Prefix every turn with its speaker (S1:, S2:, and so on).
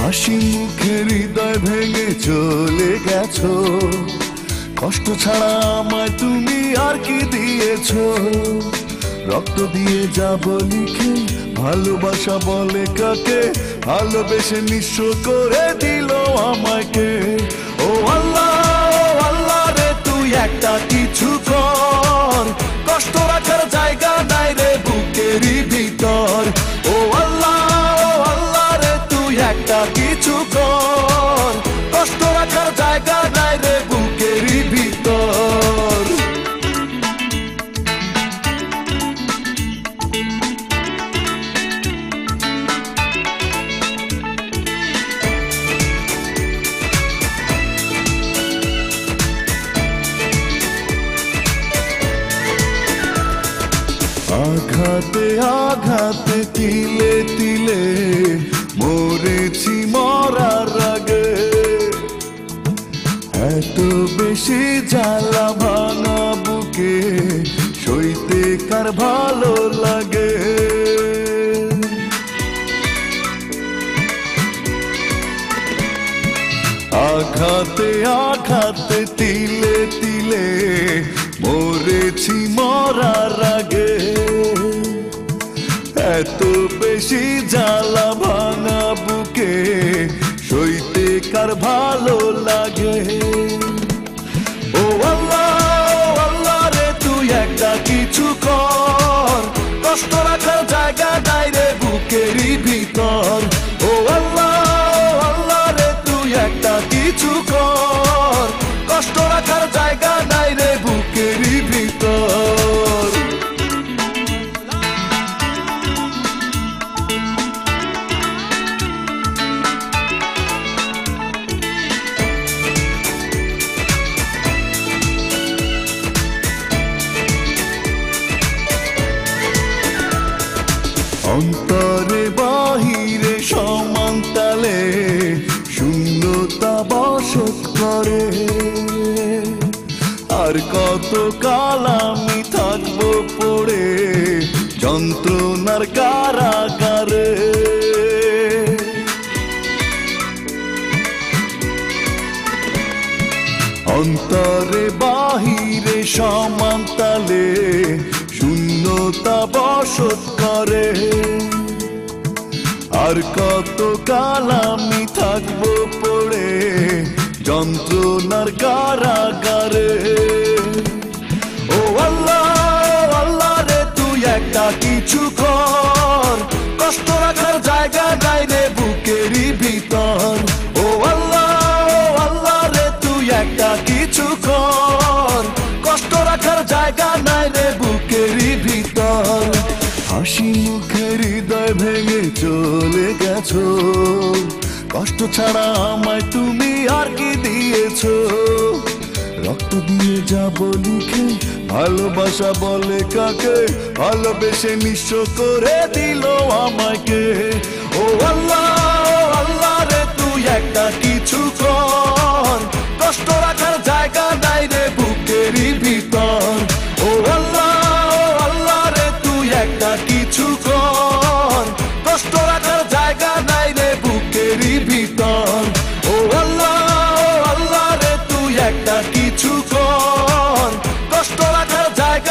S1: হাসি মুখে হৃদয় ভেঙে চলে গেছো, কষ্ট ছাড়া আমায় তুমি আর কি দিয়েছো? রক্ত দিয়ে যাব লিখে ভালোবাসা বলে কাকে, ভালোবেসে নিঃস্ব করে দিল আমাকে। ও আল্লাহ, ও আল্লাহ রে তুই একটা কিছু কর, কষ্ট রাখার জায়গা নাই রে বুকেরই ভিতর। ও আল্লাহ, ও আল্লাহ রে তুই একটা কিছু কর, কষ্ট রাখার জায়গা নাই রে বুকেরই ভিতর। আঘাতে আঘাতে তিলে তিলে মরেছি মরার আগে, এত বেশি জ্বালা ভাঙা বুকে সইতে কার ভালো লাগে। আঘাতে আঘাতে তিলে তিলে মরেছি মরার আগে, এত বেশি জ্বালা ভাঙা বুকে সইতে কার ভালো লাগে। ও আল্লাহ, ও আল্লাহ রে তুই একটা কিছু কর, কষ্ট রাখার জায়গা নাই রে বুকেরই ভিতর। ও আল্লাহ, ও আল্লাহ রে তুই একটা কিছু কর, কষ্ট রাখার জায়গা নাই রে বুকেরই ভিতর। অন্তরে বাহিরে সমান তালে শূন্যতা বসত করে, আর কত কাল আমি থাকবো পড়ে যন্ত্রণার কারাগারে। অন্তরে বাহিরে সমান তালে শূন্যতা বসত করে, আর কত কাল আমি থাকবো পড়ে যন্ত্রণার কারাগারে। ও আল্লাহ, ও আল্লাহ রে তুই একটা কিছু কর, কষ্ট রাখার জায়গা নাই রে বুকেরই ভিতর। ও আল্লাহ, ও আল্লাহ রে তুই একটা কিছু কর, কষ্ট রাখার জায়গা নাই রে বুকেরই ভিতর। হাসি মুখে হৃদয় ভেঙে চলে গেছো, কষ্ট ছাড়া আমায় তুমি আর কি দিয়েছো? রক্ত দিয়ে যাব লিখে ভালোবাসা বলে কাকে, ভালোবেসে নিঃস্ব করে দিল আমাকে। ও আল্লাহ, ও আল্লাহ রে তুই একটা কিছু কর, কষ্ট রাখার জায়গা নাই রে বুকেরই ভিতর। ও আল্লাহ, ও আল্লাহ রে তুই একটা কিছু কর, কষ্ট রাখার জায়গা নাই রে বুকেরই ভিতর। ও আল্লাহ, ও আল্লাহ রে তুই একটা কিছু কর, কষ্ট রাখার জায়গা